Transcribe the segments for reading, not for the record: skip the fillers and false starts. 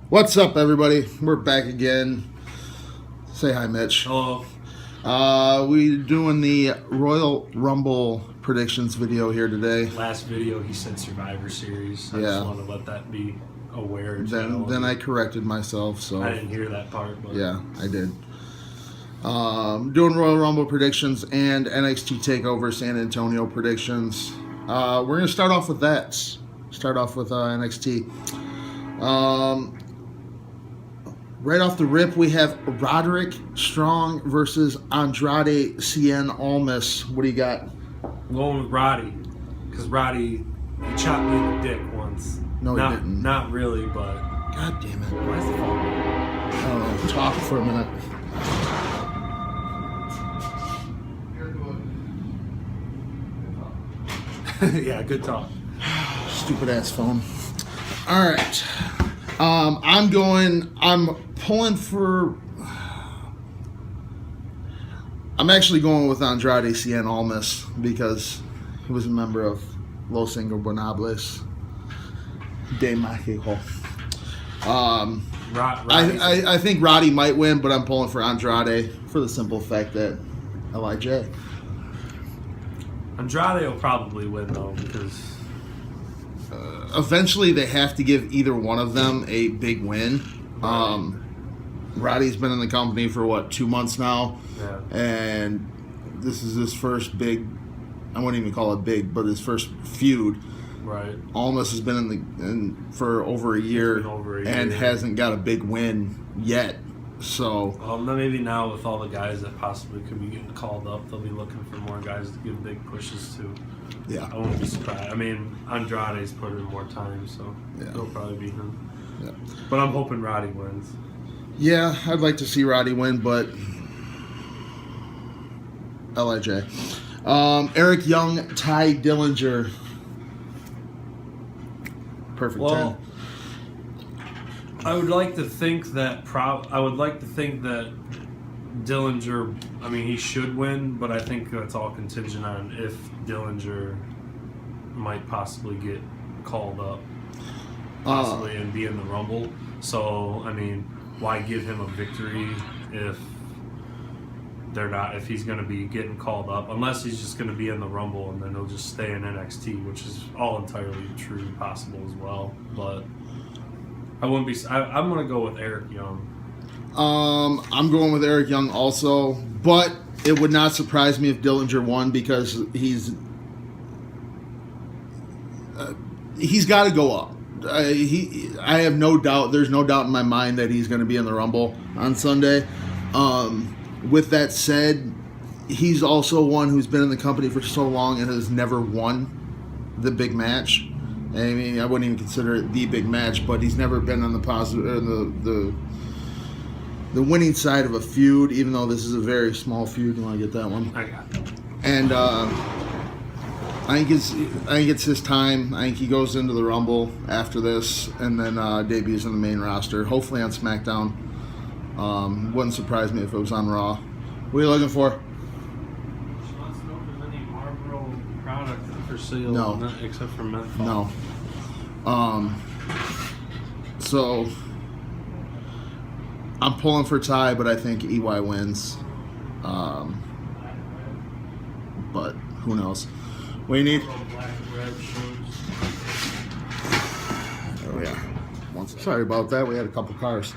What's up, everybody? We're back again. Say hi, Mitch. Hello. We're doing the Royal Rumble predictions video here today. Last video, he said Survivor Series. I Yeah. just want to let that be aware. Then I corrected myself. So I didn't hear that part. But yeah, I did. Doing Royal Rumble predictions and NXT Takeover San Antonio predictions. We're gonna start off with that. Start off with NXT. Right off the rip, we have Roderick Strong versus Andrade Cien Almas. What do you got? I'm going with Roddy. Because Roddy, he chopped me in the dick once. No, he didn't. Not really, but... God damn it. Why is the phone ringing? I don't know. Talk for a minute. Yeah, good talk. Stupid ass phone. All right. I'm actually going with Andrade Cien Almas because he was a member of Los Ingobernables de Mexico. I think Roddy might win, but I'm pulling for Andrade for the simple fact that LIJ. Andrade will probably win, though, because... Eventually, they have to give either one of them a big win. Right. Roddy's been in the company for, 2 months now? Yeah. And this is his first big, I wouldn't even call it big, but his first feud. Right. Almost has been in for over a year, and hasn't got a big win yet. So, maybe now with all the guys that possibly could be getting called up, they'll be looking for more guys to give big pushes to. yeah. I won't be surprised. I mean, Andrade's put in more time, so Yeah. it'll probably be him. Yeah. But I'm hoping Roddy wins. Yeah, I'd like to see Roddy win, but LIJ. Eric Young, Ty Dillinger. Perfect 10. I would like to think that Dillinger. I mean, he should win, but I think that's all contingent on if Dillinger might possibly get called up, possibly and be in the Rumble. So, I mean, why give him a victory if they're not? If he's going to be getting called up, unless he's just going to be in the Rumble and then he'll just stay in NXT, which is all entirely true, possible as well. But I wouldn't be. I'm going to go with Eric Young. I'm going with Eric Young also, but it would not surprise me if Dillinger won because he's got to go up. I have no doubt. There's no doubt in my mind that he's going to be in the Rumble on Sunday. With that said, he's also one who's been in the company for so long and has never won the big match. I mean, I wouldn't even consider it the big match, but he's never been on the positive, the winning side of a feud. Even though this is a very small feud, you want to get that one? I got it. And I think it's his time. I think he goes into the Rumble after this, and then debuts in the main roster, hopefully on SmackDown. Wouldn't surprise me if it was on Raw. What are you looking for? She wants to know if there's any Marlboro product for sale. No. Except for menthol. No. So I'm pulling for Ty, but I think EY wins. But who knows? What do you need? Oh yeah. Sorry about that. We had a couple cars.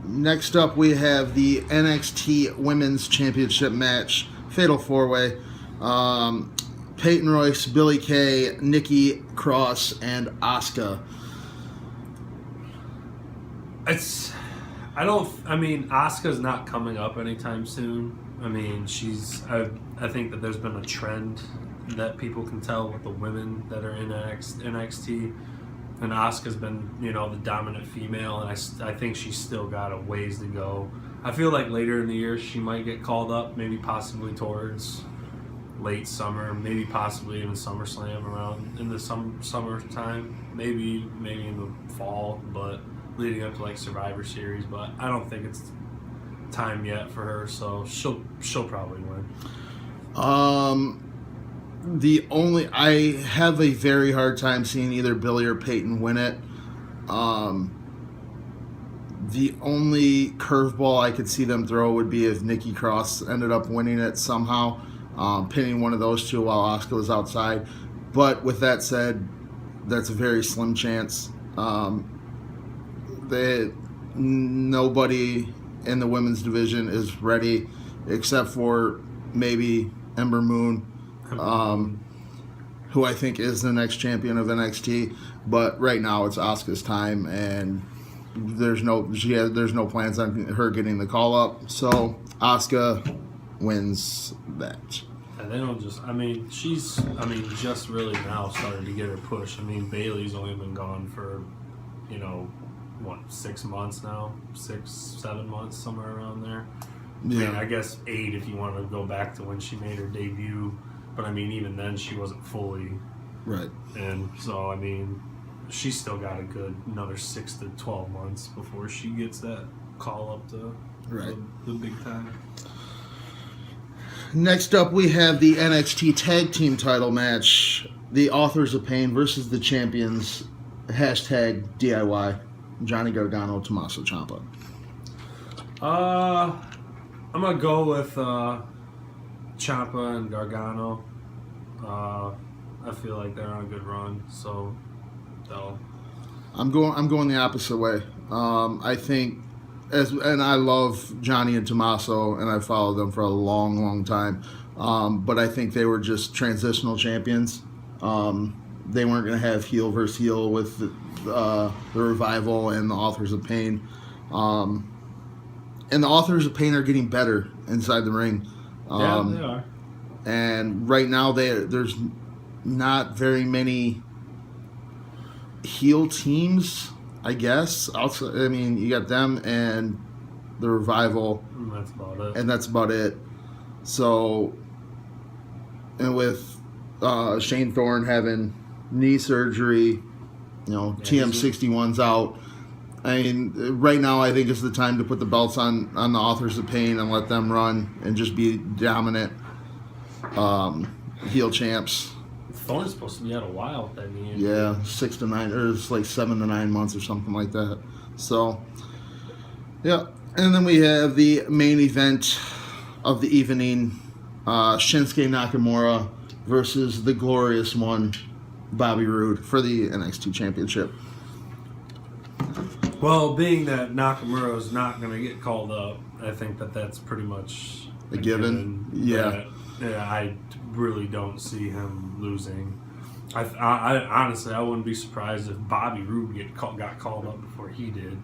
Next up, we have the NXT Women's Championship match, Fatal 4-Way. Peyton Royce, Billie Kay, Nikki Cross, and Asuka. Asuka's not coming up anytime soon. I mean, I think that there's been a trend that people can tell with the women that are in NXT. And Asuka's been, the dominant female, and I think she's still got a ways to go. I feel like later in the year she might get called up, maybe possibly towards late summer, maybe possibly even SummerSlam around in the summertime, maybe in the fall, but leading up to like Survivor Series. But I don't think it's time yet for her, so she'll probably win. I have a very hard time seeing either Billie or Peyton win it. The only curveball I could see them throw would be if Nikki Cross ended up winning it somehow, pinning one of those two while Asuka was outside. But with that said, that's a very slim chance. Nobody in the women's division is ready except for maybe Ember Moon, who I think is the next champion of NXT. But right now it's Asuka's time, and there's no plans on her getting the call up. So Asuka wins that. And they don't just. She's just really now started to get her push. Bailey's only been gone for, 6 months now, 6-7 months, somewhere around there. Yeah. I guess 8 if you want to go back to when she made her debut. But even then she wasn't fully right. And so she's still got a good another 6 to 12 months before she gets that call up to the big time. Next up, we have the NXT Tag Team title match. The Authors of Pain versus the Champions. #DIY. Johnny Gargano, Tommaso Ciampa. I'm going to go with Ciampa and Gargano. I feel like they're on a good run, so they'll... I'm going the opposite way. I think... And I love Johnny and Tommaso, and I've followed them for a long, long time. But I think they were just transitional champions. They weren't going to have heel versus heel with the Revival and the Authors of Pain. And the Authors of Pain are getting better inside the ring. They are. And right now, there's not very many heel teams, I guess. Also, you got them and the Revival. And that's about it. And that's about it. So, and with Shane Thorne having knee surgery, TM61's out. Right now I think is the time to put the belts on the Authors of Pain and let them run and just be dominant heel champs. Thorne's supposed to be out a while with that knee. Yeah, 6 to 9, or it's like 7 to 9 months or something like that. So, yeah. And then we have the main event of the evening, Shinsuke Nakamura versus the glorious one, Bobby Roode, for the NXT Championship. Well, being that Nakamura is not going to get called up, I think that's pretty much a given. Yeah. I really don't see him losing. I honestly, I wouldn't be surprised if Bobby Roode got called up before he did.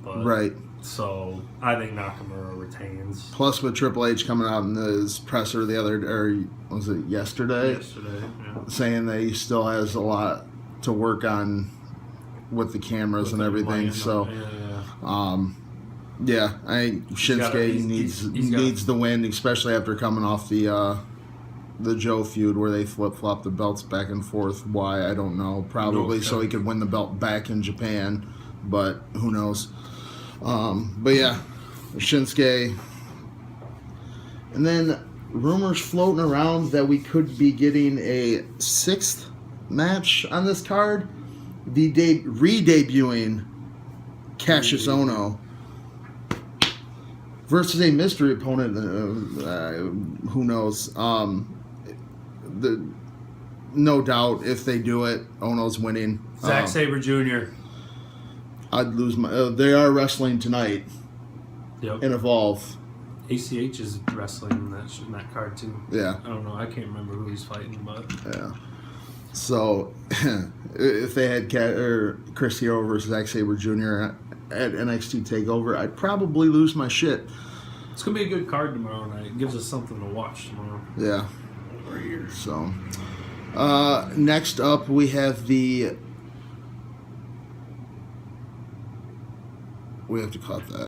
But, right. So I think Nakamura retains. Plus, with Triple H coming out in his presser was it yesterday? Yesterday, yeah. Saying that he still has a lot to work on with the cameras and everything. So, yeah, I think Shinsuke needs the win, especially after coming off the Joe feud where they flip-flop the belts back and forth. Why, I don't know. Probably so he could win the belt back in Japan, but who knows. But yeah, Shinsuke. And then rumors floating around that we could be getting a 6th match on this card. The re-debuting Cassius Ohno versus a mystery opponent. Who knows? No doubt, if they do it, Ohno's winning. Zack Sabre Jr. I'd lose my. They are wrestling tonight. Yep. In Evolve. ACH is wrestling in that card too. Yeah. I don't know. I can't remember who he's fighting, but yeah. So, if they had Chris Hero versus Zack Sabre Jr. at NXT Takeover, I'd probably lose my shit. It's gonna be a good card tomorrow night. It gives us something to watch tomorrow. Yeah. Right here. So, next up we have we have to cut that.